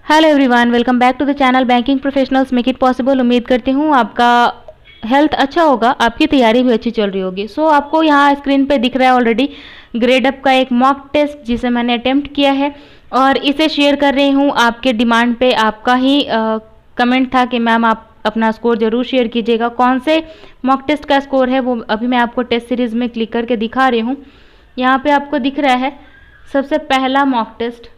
Hello everyone, welcome back to the channel banking professionals make it possible. उम्मीद करती हूँ आपका हेल्थ अच्छा होगा, आपकी तैयारी भी अच्छी चल रही होगी। सो आपको यहाँ स्क्रीन पे दिख रहा है ऑलरेडी ग्रेड अप का एक मॉक टेस्ट जिसे मैंने अटेम्प्ट किया है और इसे शेयर कर रही हूँ आपके डिमांड पे। आपका ही कमेंट था कि मैम आप अपना स्कोर ज़रूर शेयर कीजिएगा। कौन से मॉक टेस्ट का स्कोर है वो अभी मैं आपको टेस्ट सीरीज़ में क्लिक करके दिखा रही हूँ। यहाँ पे आपको दिख रहा है सबसे पहला mock test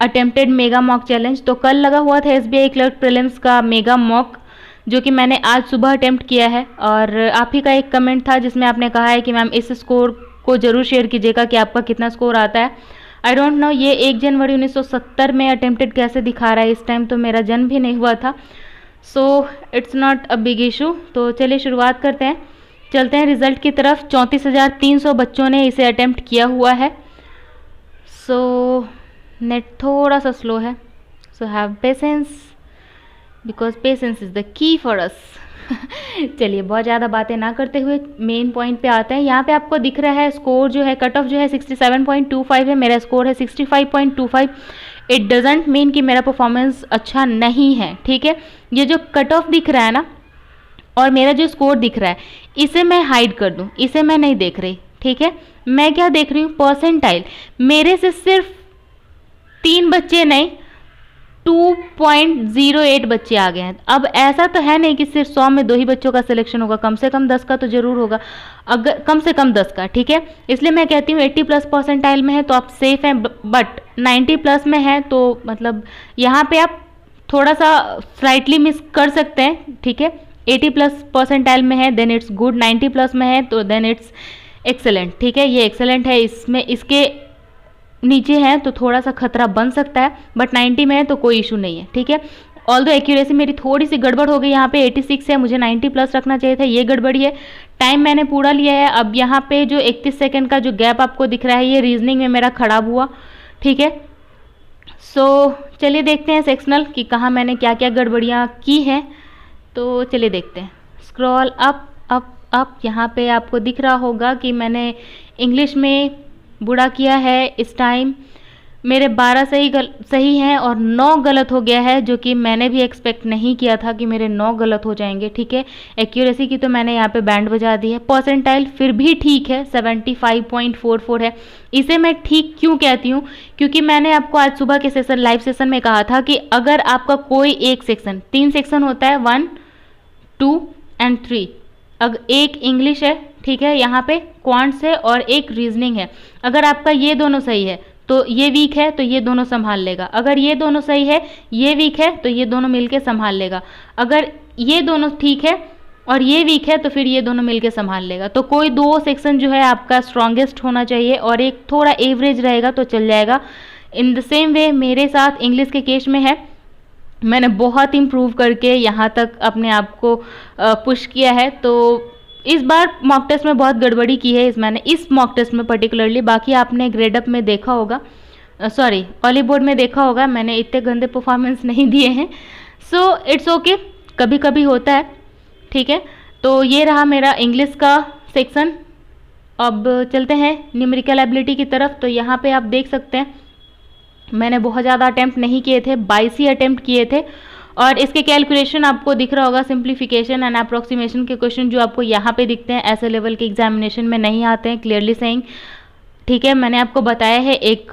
attempted mega mock challenge. तो कल लगा हुआ था एसबीआई क्लर्क प्रीलिम्स का मेगा मॉक जो कि मैंने आज सुबह अटेम्प्ट किया है और आप ही का एक कमेंट था जिसमें आपने कहा है कि मैम इस स्कोर को ज़रूर शेयर कीजिएगा कि आपका कितना स्कोर आता है। आई डोंट नो ये 1 जनवरी 1970 में अटेम्प्टेड कैसे दिखा रहा है। इस टाइम तो मेरा जन्म भी नहीं हुआ था। So it's not a big issue. तो चलिए शुरुआत करते हैं, चलते हैं रिजल्ट की तरफ। 34,300 बच्चों ने इसे अटेम्प्ट किया हुआ है। सो नेट थोड़ा सा स्लो है, so have patience because patience is the key for us. चलिए बहुत ज़्यादा बातें ना करते हुए मेन पॉइंट पे आते हैं। यहाँ पे आपको दिख रहा है स्कोर जो है कट ऑफ जो है 67.25 है, मेरा स्कोर है 65.25। इट डजेंट मीन कि मेरा परफॉर्मेंस अच्छा नहीं है, ठीक है। ये जो कट ऑफ दिख रहा है ना और मेरा जो स्कोर दिख रहा है इसे मैं हाइड कर दूँ, इसे मैं नहीं देख रही, ठीक है। मैं क्या देख रही हूँ, परसेंटाइल। मेरे से सिर्फ 3 बच्चे नहीं 2.08 बच्चे आ गए हैं। अब ऐसा तो है नहीं कि सिर्फ 100 में 2 ही बच्चों का सिलेक्शन होगा, कम से कम 10 का तो जरूर होगा, अगर कम से कम 10 का, ठीक है। इसलिए मैं कहती हूँ 80+ परसेंटाइल में है तो आप सेफ हैं, बट 90+ में है तो मतलब यहाँ पे आप थोड़ा सा स्लाइटली मिस कर सकते हैं, ठीक है। 80+ परसेंटाइल में है देन इट्स गुड, 90+ में है तो देन इट्स एक्सेलेंट, ठीक है। ये एक्सेलेंट है, इसमें इसके नीचे है तो थोड़ा सा खतरा बन सकता है, बट 90 में है तो कोई इशू नहीं है, ठीक है। ऑल्दो एक्यूरेसी मेरी थोड़ी सी गड़बड़ हो गई, यहाँ पे 86 है, मुझे 90+ रखना चाहिए था, ये गड़बड़ी है। टाइम मैंने पूरा लिया है। अब यहाँ पे जो 31 सेकेंड का जो गैप आपको दिख रहा है ये रीजनिंग में मेरा खराब हुआ, ठीक है। सो चलिए देखते हैं सेक्शनल कि कहाँ मैंने क्या क्या गड़बड़ियाँ की हैं। तो चलिए देखते हैं, स्क्रॉल अप अप अप। यहाँ पे आपको दिख रहा होगा कि मैंने इंग्लिश में बुरा किया है। इस टाइम मेरे 12 सही हैं और 9 गलत हो गया है, जो कि मैंने भी एक्सपेक्ट नहीं किया था कि मेरे 9 गलत हो जाएंगे, ठीक है। एक्यूरेसी की तो मैंने यहाँ पे बैंड बजा दी है। परसेंटाइल फिर भी ठीक है, 75.44 है। इसे मैं ठीक क्यों कहती हूँ, क्योंकि मैंने आपको आज सुबह के सेशन लाइव सेशन में कहा था कि अगर आपका कोई एक सेक्शन, 3 सेक्शन होता है 1, 2 एंड 3, अगर एक इंग्लिश है, ठीक है, यहाँ पे क्वांट्स है और एक रीजनिंग है, अगर आपका ये दोनों सही है तो ये वीक है तो ये दोनों संभाल लेगा। अगर ये दोनों सही है, ये वीक है तो ये दोनों मिलके संभाल लेगा। अगर ये दोनों ठीक है और ये वीक है तो फिर ये दोनों मिलके संभाल लेगा। तो कोई 2 सेक्शन जो है आपका स्ट्रॉन्गेस्ट होना चाहिए और एक थोड़ा एवरेज रहेगा तो चल जाएगा। इन द सेम वे मेरे साथ इंग्लिश के केस में है, मैंने बहुत इम्प्रूव करके यहाँ तक अपने आप को पुश किया है। तो इस बार मॉक टेस्ट में बहुत गड़बड़ी की है मैंने इस मॉक टेस्ट में पर्टिकुलरली। बाकी आपने ग्रेड अप में देखा होगा, सॉरी ऑली बोर्ड में देखा होगा, मैंने इतने गंदे परफॉर्मेंस नहीं दिए हैं। सो इट्स ओके, कभी कभी होता है, ठीक है। तो ये रहा मेरा इंग्लिश का सेक्शन। अब चलते हैं न्यूमेरिकल एबिलिटी की तरफ। तो यहाँ पे आप देख सकते हैं मैंने बहुत ज़्यादा अटैम्प्ट नहीं किए थे, 22 ही अटैम्प्ट किए थे और इसके कैलकुलेशन आपको दिख रहा होगा। सिंप्लीफिकेशन एंड अप्रोक्सीमेशन के क्वेश्चन जो आपको यहाँ पे दिखते हैं ऐसे लेवल के एग्जामिनेशन में नहीं आते हैं, क्लियरली सेइंग, ठीक है। मैंने आपको बताया है, एक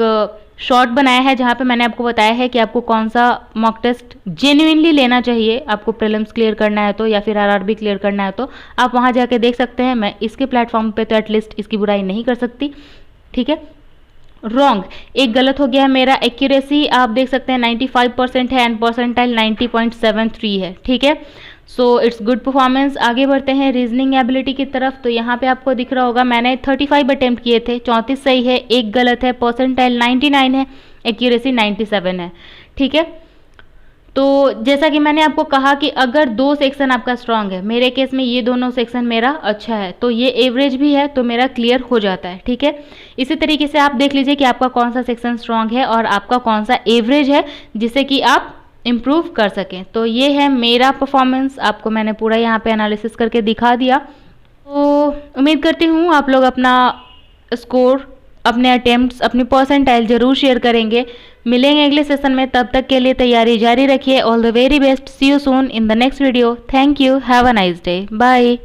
शॉर्ट बनाया है जहाँ पे मैंने आपको बताया है कि आपको कौन सा मॉक टेस्ट जेन्युइनली लेना चाहिए। आपको प्रीलिम्स क्लियर करना है तो या फिर आरआरबी क्लियर करना है तो आप वहाँ जाके देख सकते हैं। मैं इसके प्लेटफॉर्म पे तो एटलीस्ट इसकी बुराई नहीं कर सकती, ठीक है। रॉन्ग एक गलत हो गया है मेरा। एक्यूरेसी आप देख सकते हैं 95% है एंड परसेंटाइल 90.73 है, ठीक है। So it's good performance. आगे बढ़ते हैं रीजनिंग एबिलिटी की तरफ। तो यहाँ पे आपको दिख रहा होगा मैंने 35 अटेम्प्ट किए थे, 34 सही है, एक गलत है, परसेंटाइल 99 है, एक्यूरेसी 97 है, ठीक है। तो जैसा कि मैंने आपको कहा कि अगर 2 सेक्शन आपका स्ट्रांग है, मेरे केस में ये दोनों सेक्शन मेरा अच्छा है तो ये एवरेज भी है तो मेरा क्लियर हो जाता है, ठीक है। इसी तरीके से आप देख लीजिए कि आपका कौन सा सेक्शन स्ट्रांग है और आपका कौन सा एवरेज है जिससे कि आप इम्प्रूव कर सकें। तो ये है मेरा परफॉर्मेंस, आपको मैंने पूरा यहाँ पे एनालिसिस करके दिखा दिया। तो उम्मीद करती हूँ आप लोग अपना स्कोर अपने अटेम्प्ट्स, अपनी परसेंटाइल ज़रूर शेयर करेंगे। मिलेंगे अगले सेशन में, तब तक के लिए तैयारी जारी रखिए। All the very best, see you soon in the next video. Thank you, have a nice day, bye.